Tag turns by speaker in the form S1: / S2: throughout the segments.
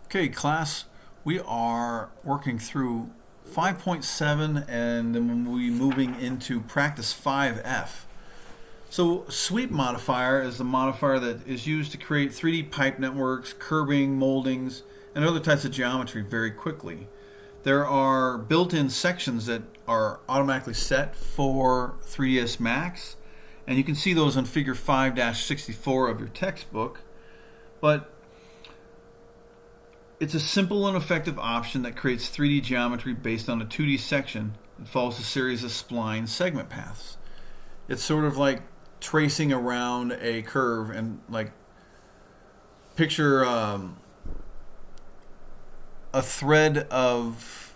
S1: Okay, class, we are working through 5.7 and then we'll be moving into practice 5F. So Sweep Modifier is the modifier that is used to create 3D pipe networks, curbing, moldings, and other types of geometry very quickly. There are built-in sections that are automatically set for 3ds Max, and you can see those on figure 5-64 of your textbook. But it's a simple and effective option that creates 3D geometry based on a 2D section that follows a series of spline segment paths. It's sort of like tracing around a curve, and like picture a thread of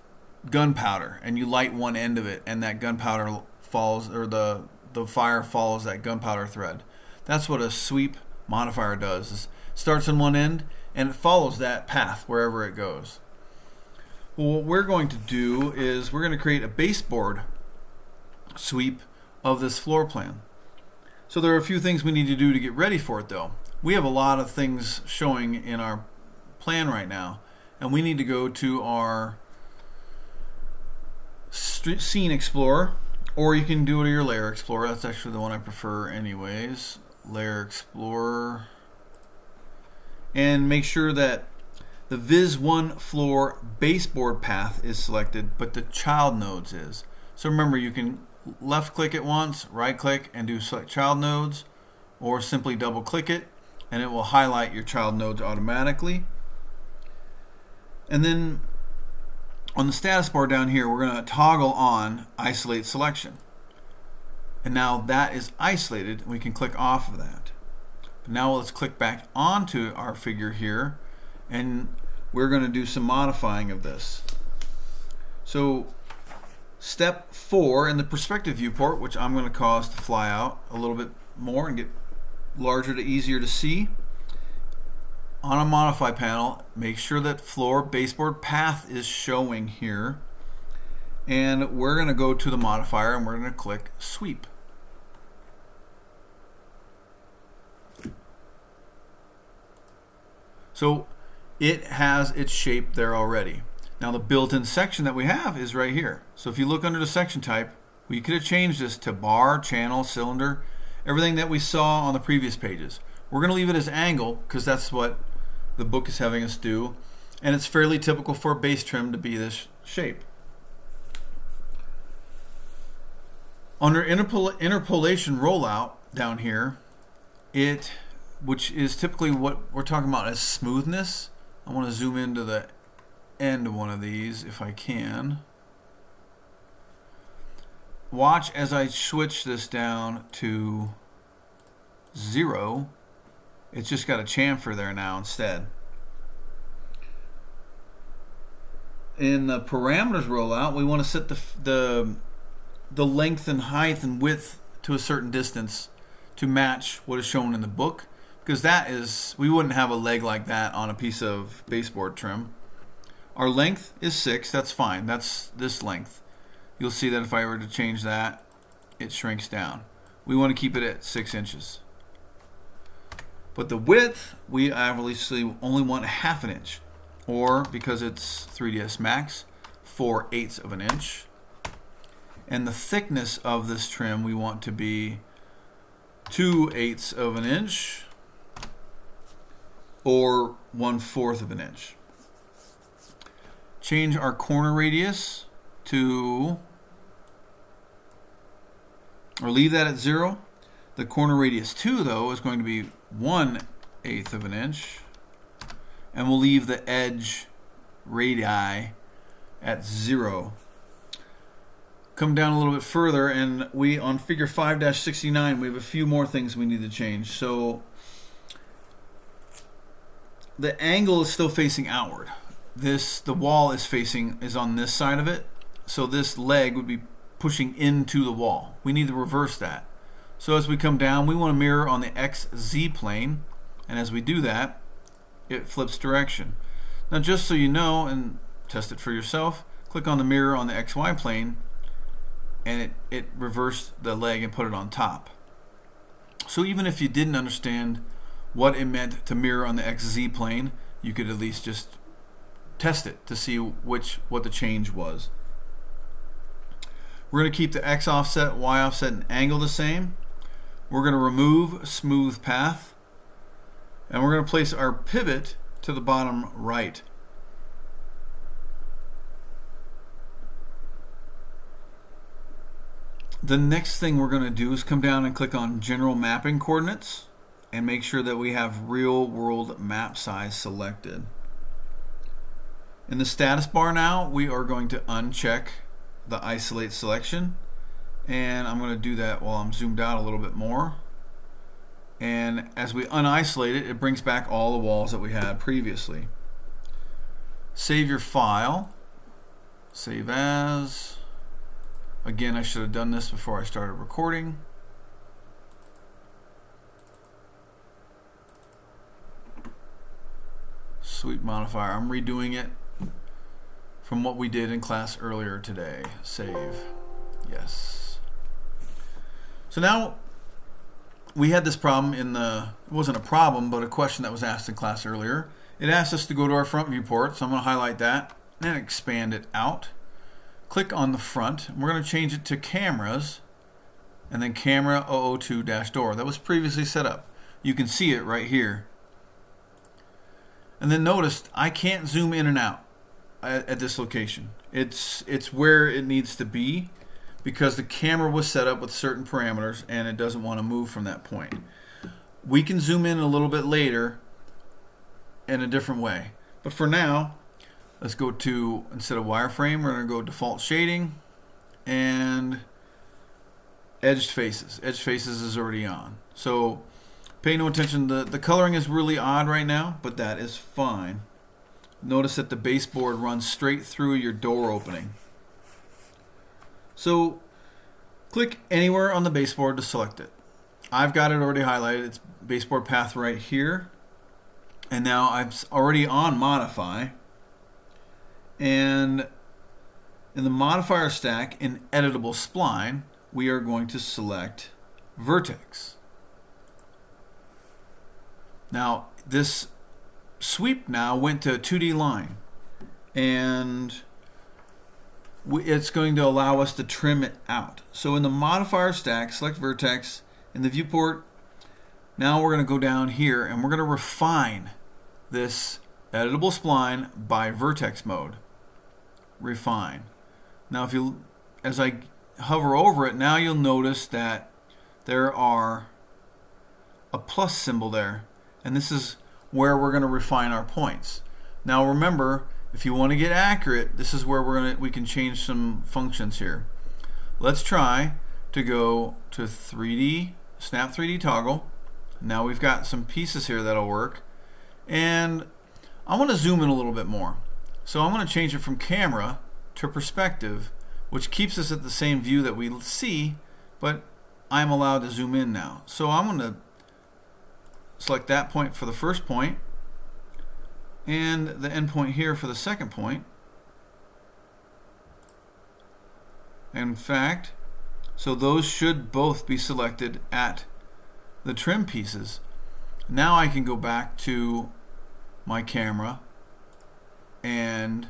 S1: gunpowder, and you light one end of it, and that gunpowder falls, or the fire follows that gunpowder thread. That's what a sweep modifier does. It starts on one end and it follows that path wherever it goes. Well, what we're going to do is we're going to create a baseboard sweep of this floor plan. So there are a few things we need to do to get ready for it, though. We have a lot of things showing in our plan right now, and we need to go to our Scene Explorer, or you can do it to your Layer Explorer. That's actually the one I prefer anyways. Layer Explorer. And make sure that the Viz1 floor baseboard path is selected, but the child nodes is. So remember, you can left click it once, right click, and do select child nodes, or simply double click it and it will highlight your child nodes automatically. And then on the status bar down here, we're going to toggle on isolate selection. And now that is isolated, and we can click off of that. But now let's click back onto our figure here, and we're going to do some modifying of this. So step 4 in the perspective viewport, which I'm going to cause to fly out a little bit more and get larger to easier to see. On a modify panel, make sure that floor baseboard path is showing here, and we're going to go to the modifier and we're going to click sweep. So it has its shape there already. Now the built-in section that we have is right here. So if you look under the section type, we could have changed this to bar, channel, cylinder, everything that we saw on the previous pages. We're going to leave it as angle because that's what the book is having us do, and it's fairly typical for a base trim to be this shape. Under interpolation rollout down here, which is typically what we're talking about as smoothness. I want to zoom into the end of one of these if I can. Watch as I switch this down to 0. It's just got a chamfer there now instead. In the parameters rollout, we want to set the length and height and width to a certain distance to match what is shown in the book, because that is, we wouldn't have a leg like that on a piece of baseboard trim. Our length is 6, that's fine, that's this length. You'll see that if I were to change that, it shrinks down. We want to keep it at 6 inches. But the width, we obviously only want 1/2 inch, or because it's 3ds Max, 4/8 of an inch. And the thickness of this trim we want to be 2/8 of an inch, or 1/4 of an inch. Change our corner radius to, or leave that at 0. The corner radius 2, though, is going to be 1/8 of an inch, and we'll leave the edge radii at 0. Come down a little bit further, and we, on figure 5-69, we have a few more things we need to change. So the angle is still facing outward. The wall is on this side of it, so this leg would be pushing into the wall. We need to reverse that. So as we come down, we want to mirror on the XZ plane, and as we do that, it flips direction. Now just so you know, and test it for yourself, click on the mirror on the XY plane, and it reversed the leg and put it on top. So even if you didn't understand what it meant to mirror on the XZ plane, you could at least just test it to see what the change was. We're going to keep the X offset, Y offset, and angle the same. We're going to remove smooth path, and we're going to place our pivot to the bottom right. The next thing we're going to do is come down and click on General Mapping Coordinates and make sure that we have Real World Map Size selected. In the status bar now, we are going to uncheck the Isolate selection, and I'm going to do that while I'm zoomed out a little bit more. And as we unisolate it, it brings back all the walls that we had previously. Save your file. Save as. Again, I should have done this before I started recording. Sweep Modifier. I'm redoing it from what we did in class earlier today. Save. Yes. So now we had this problem in the, it wasn't a problem, but a question that was asked in class earlier. It asked us to go to our front viewport, so I'm going to highlight that and expand it out. Click on the front. We're going to change it to cameras and then camera 002-door. That was previously set up. You can see it right here. And then notice I can't zoom in and out at this location. It's where it needs to be because the camera was set up with certain parameters and it doesn't want to move from that point. We can zoom in a little bit later in a different way. But for now, let's go to, instead of wireframe, we're going to go default shading and edged faces. Edged faces is already on. So pay no attention. The coloring is really odd right now, but that is fine. Notice that the baseboard runs straight through your door opening. So click anywhere on the baseboard to select it. I've got it already highlighted. It's baseboard path right here. And now I'm already on Modify. And in the modifier stack in editable spline, we are going to select vertex. Now this sweep now went to a 2D line, and it's going to allow us to trim it out. So in the modifier stack, select vertex. In the viewport, now we're going to go down here and we're going to refine this editable spline by vertex mode. Refine. Now if you, as I hover over it, now you'll notice that there are a plus symbol there, and this is where we're going to refine our points. Now remember, if you want to get accurate, this is where we can change some functions here. Let's try to go to 3D, snap 3D toggle. Now we've got some pieces here that'll work, and I want to zoom in a little bit more. So I'm going to change it from camera to perspective, which keeps us at the same view that we see, but I'm allowed to zoom in now. So I'm going to select that point for the first point and the end point here for the second point. In fact, so those should both be selected at the trim pieces. Now I can go back to my camera, and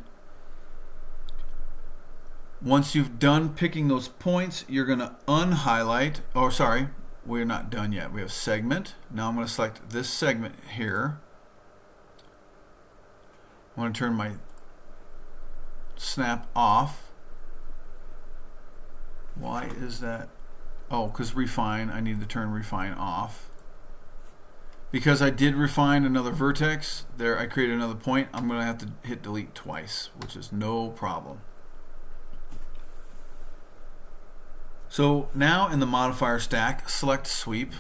S1: once you've done picking those points, you're going to unhighlight, or sorry, we're not done yet. We have segment. Now I'm going to select this segment here. I want to turn my snap off. Why is that? Oh, because refine, I need to turn refine off. Because I did refine another vertex, there I created another point, I'm going to have to hit delete twice, which is no problem. So now in the modifier stack, select sweep,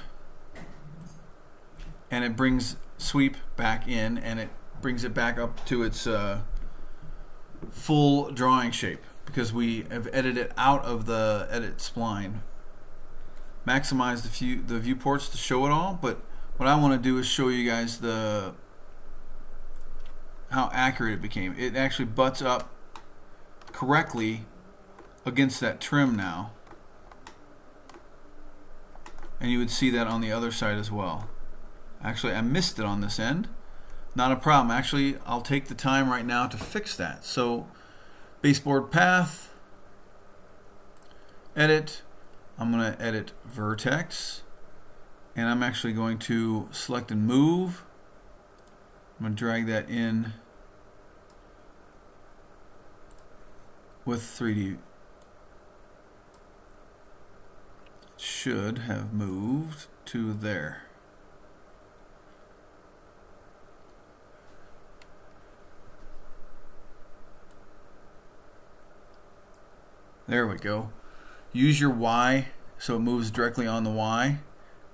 S1: and it brings sweep back in, and it brings it back up to its full drawing shape because we have edited it out of the edit spline. Maximize the viewports to show it all, but what I want to do is show you guys how accurate it became. It actually butts up correctly against that trim now. And you would see that on the other side as well. Actually, I missed it on this end. Not a problem. Actually, I'll take the time right now to fix that. So baseboard path, edit. I'm going to edit vertex, and I'm actually going to select and move. I'm going to drag that in with 3D. It should have moved to there. There we go. Use your Y so it moves directly on the Y.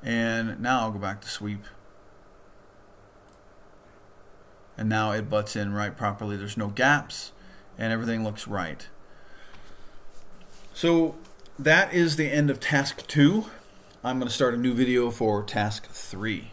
S1: And now I'll go back to sweep. And now it butts in right properly. There's no gaps and everything looks right. So that is the end of task 2. I'm going to start a new video for task 3.